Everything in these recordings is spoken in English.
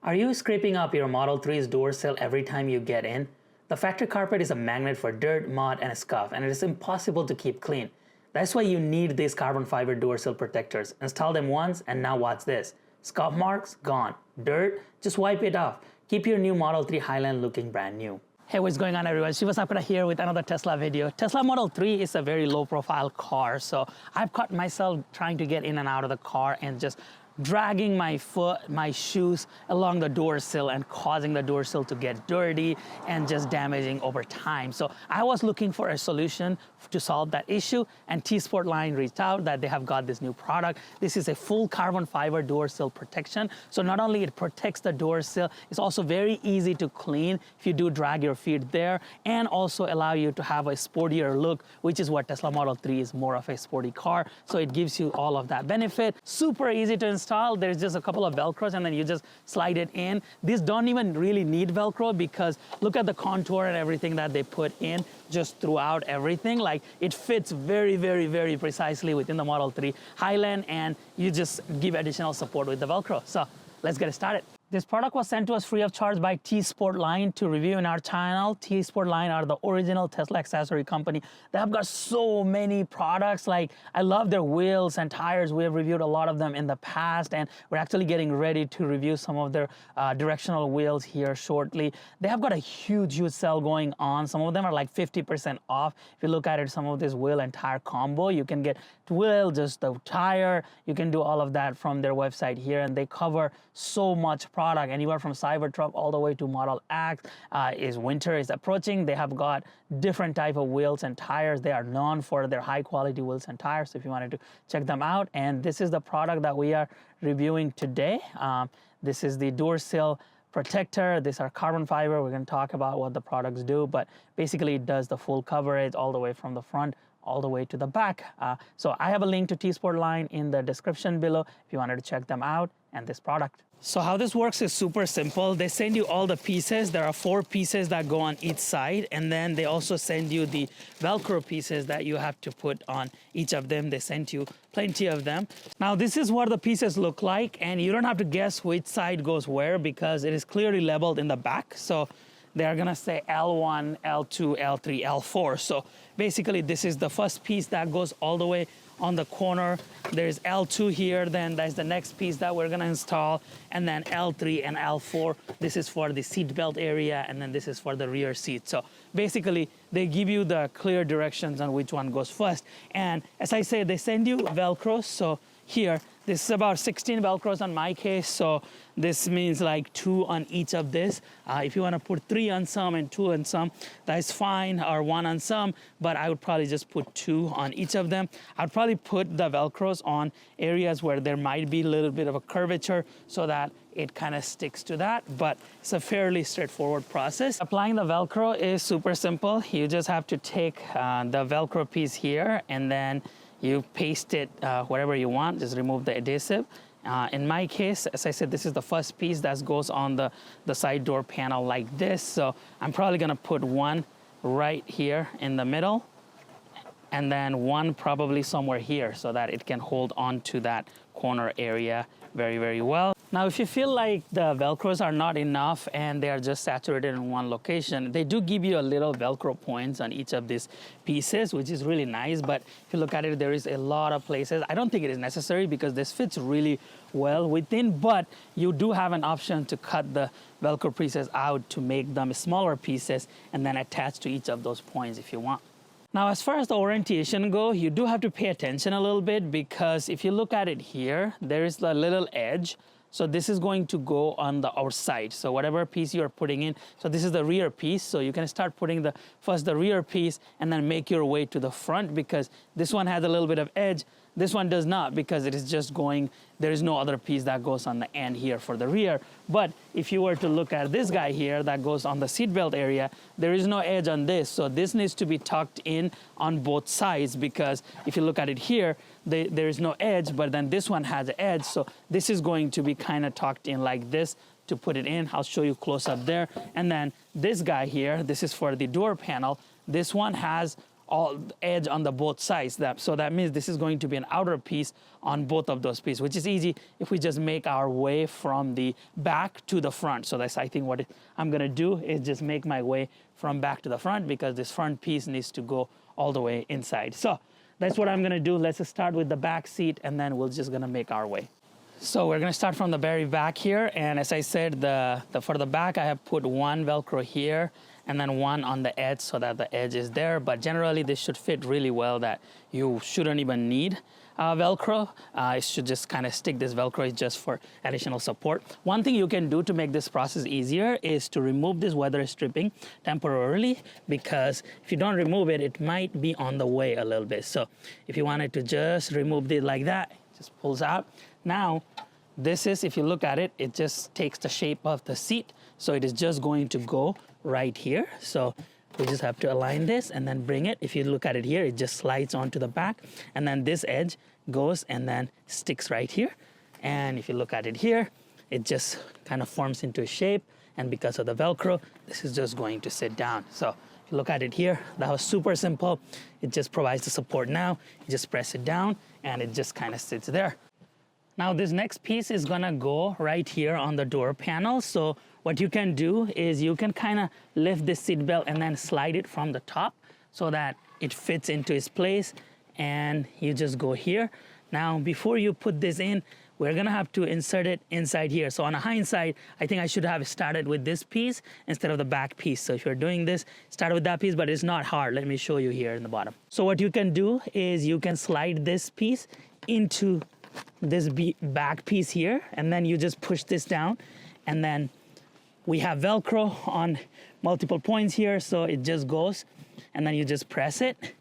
Are you scraping up your Model 3's door sill every time you get in? The factory carpet is a magnet for dirt, mud, and scuff, and it is impossible to keep clean. That's why you need these carbon fiber door sill protectors. Install them once, and now watch this. Scuff marks, gone. Dirt, just wipe it off. Keep your new Model 3 Highland looking brand new. Hey, what's going on everyone? Shiva Sakura here with another Tesla video. Tesla Model 3 is a very low profile car, so I've caught myself trying to get in and out of the car and just dragging my foot, my shoes along the door sill and causing the door sill to get dirty and just damaging over time. So I was looking for a solution to solve that issue, and T-Sport line reached out that they have got this new product. This is a full carbon fiber door sill protection. So not only it protects the door sill, it's also very easy to clean if you do drag your feet there, and also allow you to have a sportier look, which is what Tesla Model 3 is, more of a sporty car. So it gives you all of that benefit. Super easy to install. There's just a couple of Velcros and then you just slide it in. These don't even really need Velcro because look at the contour and everything that they put in just throughout everything. Like it fits very, very, very precisely within the Model 3 Highland, and you just give additional support with the Velcro. So let's get started. This product was sent to us free of charge by T-Sport line to review in our channel. T-Sport line are the original Tesla accessory company. They have got so many products. Like, I love their wheels and tires. We have reviewed a lot of them in the past, and we're actually getting ready to review some of their directional wheels here shortly. They have got a huge sale going on. Some of them are like 50% off. If you look at it, some of this wheel and tire combo, you can get wheel, just the tire. You can do all of that from their website here, and they cover so much product, anywhere from Cybertruck all the way to Model X. Winter is approaching. They have got different type of wheels and tires. They are known for their high quality wheels and tires, so if you wanted to check them out. And this is the product that we are reviewing today. This is the door sill protector. These are carbon fiber. We're going to talk about what the products do, but basically it does the full coverage all the way from the front all the way to the back. So I have a link to T-Sport line in the description below if you wanted to check them out and this product. So how this works is super simple. They send you all the pieces. There are 4 pieces that go on each side, and then they also send you the Velcro pieces that you have to put on each of them. They sent you plenty of them. Now this is what the pieces look like, and you don't have to guess which side goes where because it is clearly labeled in the back. So they're gonna say L1, L2, L3, L4. So basically this is the first piece that goes all the way on the corner. There's L2 here, then that's the next piece that we're gonna install, and then L3 and L4. This is for the seat belt area, and then this is for the rear seat. So basically they give you the clear directions on which one goes first. And as I say, they send you Velcros. So here, this is about 16 Velcros on my case, so this means like 2 on each of this. If you want to put 3 on some and 2 on some, that's fine, or 1 on some, but I would probably just put 2 on each of them. I'd probably put the Velcros on areas where there might be a little bit of a curvature so that it kind of sticks to that, but it's a fairly straightforward process. Applying the Velcro is super simple. You just have to take the Velcro piece here, and then you paste it wherever you want. Just remove the adhesive. In my case, as I said, this is the first piece that goes on the side door panel like this. So I'm probably gonna put 1 right here in the middle, and then 1 probably somewhere here so that it can hold on to that corner area very, very well. Now, if you feel like the Velcros are not enough and they are just saturated in one location, they do give you a little Velcro points on each of these pieces, which is really nice. But if you look at it, there is a lot of places. I don't think it is necessary because this fits really well within, but you do have an option to cut the Velcro pieces out to make them smaller pieces and then attach to each of those points if you want. Now, as far as the orientation go, you do have to pay attention a little bit because if you look at it here, there is the little edge. So this is going to go on the outside. So whatever piece you're putting in, so this is the rear piece. So you can start putting first the rear piece and then make your way to the front because this one has a little bit of edge. This one does not because it is just going, there is no other piece that goes on the end here for the rear. But if you were to look at this guy here that goes on the seatbelt area, there is no edge on this. So this needs to be tucked in on both sides because if you look at it here, there is no edge, but then this one has an edge. So this is going to be kind of tucked in like this to put it in. I'll show you close up there. And then this guy here, this is for the door panel. This one has all edge on the both sides. So that means this is going to be an outer piece on both of those pieces, which is easy if we just make our way from the back to the front. So that's, I think, what I'm gonna do is just make my way from back to the front, because this front piece needs to go all the way inside. So that's what I'm gonna do. Let's just start with the back seat, and then we're just gonna make our way. So we're gonna start from the very back here, and as I said, for the back I have put one Velcro here and then one on the edge so that the edge is there, but generally this should fit really well that you shouldn't even need Velcro. It should just kind of stick. This Velcro is just for additional support. One thing you can do to make this process easier is to remove this weather stripping temporarily, because if you don't remove it, it might be on the way a little bit. So if you wanted to just remove it like that, it just pulls out. Now, this is, if you look at it, it just takes the shape of the seat. So it is just going to go right here. So we just have to align this and then bring it. If you look at it here, it just slides onto the back, and then this edge goes and then sticks right here. And if you look at it here, it just kind of forms into a shape. And because of the Velcro, this is just going to sit down. So if you look at it here, that was super simple. It just provides the support now. You just press it down and it just kind of sits there. Now this next piece is gonna go right here on the door panel. So what you can do is you can kind of lift this seat belt and then slide it from the top so that it fits into its place, and you just go here. Now before you put this in, we're gonna have to insert it inside here. So on a hindsight, I think I should have started with this piece instead of the back piece. So if you're doing this, start with that piece, but it's not hard. Let me show you here in the bottom. So what you can do is you can slide this piece into this back piece here, and then you just push this down, and then we have Velcro on multiple points here, so it just goes, and then you just press it,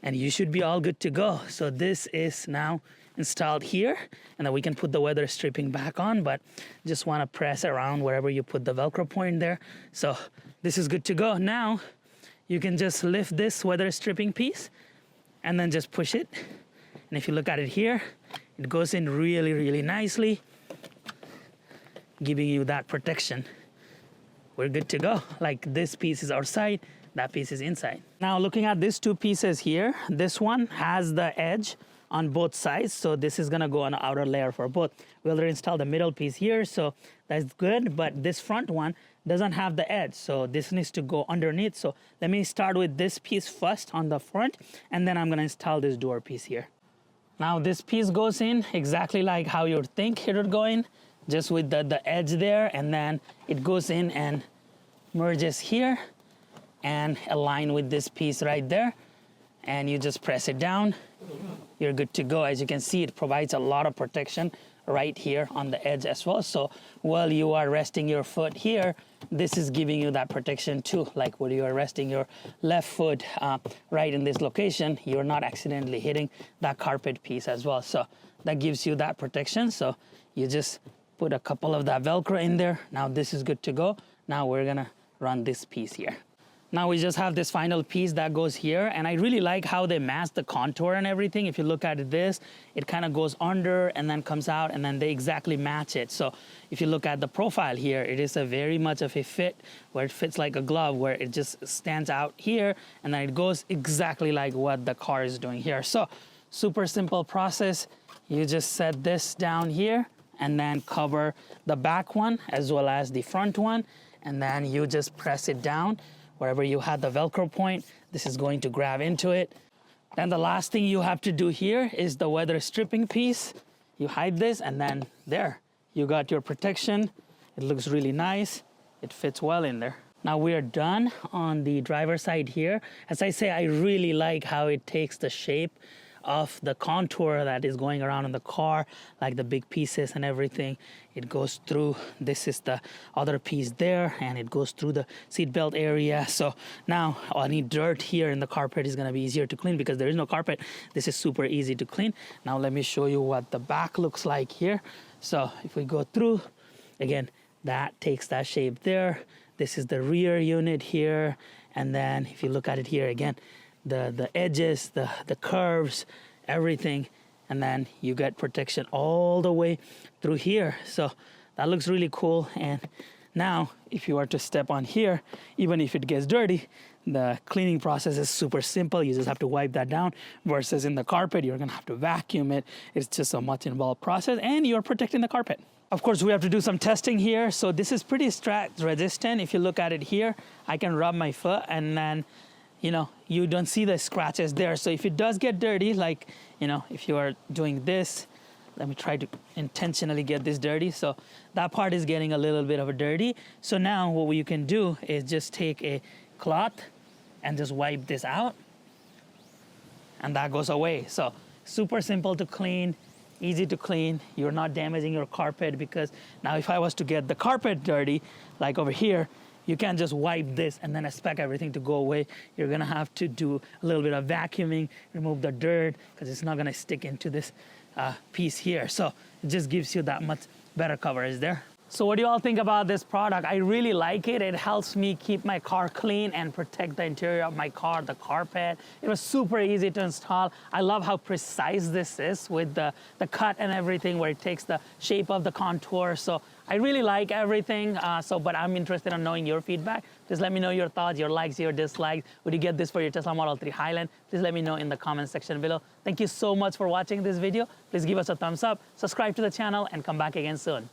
and you should be all good to go. So this is now installed here, and then we can put the weather stripping back on, but just want to press around wherever you put the Velcro point there. So this is good to go. Now you can just lift this weather stripping piece and then just push it. And if you look at it here, it goes in really, really nicely, giving you that protection. We're good to go. Like, this piece is outside, that piece is inside. Now looking at these two pieces here, this one has the edge on both sides, so this is gonna go on the outer layer for both. We'll install the middle piece here, so that's good, but this front one doesn't have the edge, so this needs to go underneath. So let me start with this piece first on the front, and then I'm gonna install this door piece here. Now this piece goes in exactly like how you'd think it would go in, just with the edge there, and then it goes in and merges here and align with this piece right there, and you just press it down. You're good to go. As you can see, it provides a lot of protection right here on the edge as well. So while you are resting your foot here, this is giving you that protection too. Like when you are resting your left foot right in this location, you're not accidentally hitting that carpet piece as well. So that gives you that protection. So you just put a couple of that Velcro in there. Now this is good to go. Now we're gonna run this piece here. Now we just have this final piece that goes here, and I really like how they match the contour and everything. If you look at this, it kind of goes under and then comes out, and then they exactly match it. So if you look at the profile here, it is a very much of a fit where it fits like a glove, where it just stands out here, and then it goes exactly like what the car is doing here. So super simple process. You just set this down here and then cover the back one as well as the front one, and then you just press it down. Wherever you had the Velcro point, this is going to grab into it. Then the last thing you have to do here is the weather stripping piece. You hide this, and then there, you got your protection. It looks really nice. It fits well in there. Now we are done on the driver's side here. As I say, I really like how it takes the shape of the contour that is going around in the car, like the big pieces and everything. It goes through, this is the other piece there, and it goes through the seatbelt area. So now any dirt here in the carpet is gonna be easier to clean because there is no carpet. This is super easy to clean. Now let me show you what the back looks like here. So if we go through, again, that takes that shape there. This is the rear unit here. And then if you look at it here again, the edges, the curves, everything, and then you get protection all the way through here. So that looks really cool. And now if you were to step on here, even if it gets dirty, the cleaning process is super simple. You just have to wipe that down, versus in the carpet, you're gonna have to vacuum it. It's just a much involved process, and you're protecting the carpet. Of course, we have to do some testing here. So this is pretty scratch resistant. If you look at it here, I can rub my foot and then, you know, you don't see the scratches there. So if it does get dirty, like, you know, if you are doing this, let me try to intentionally get this dirty. So that part is getting a little bit of a dirty. So now what you can do is just take a cloth and just wipe this out, and that goes away. So super simple to clean, easy to clean. You're not damaging your carpet, because now if I was to get the carpet dirty, like over here, you can't just wipe this and then expect everything to go away. You're gonna have to do a little bit of vacuuming, remove the dirt, because it's not gonna stick into this piece here. So it just gives you that much better coverage there. So what do you all think about this product? I really like it. It helps me keep my car clean and protect the interior of my car, the carpet. It was super easy to install. I love how precise this is with the cut and everything, where it takes the shape of the contour. So I really like everything. But I'm interested in knowing your feedback. Please let me know your thoughts, your likes, your dislikes. Would you get this for your Tesla Model 3 Highland? Please let me know in the comment section below. Thank you so much for watching this video. Please give us a thumbs up, subscribe to the channel, and come back again soon.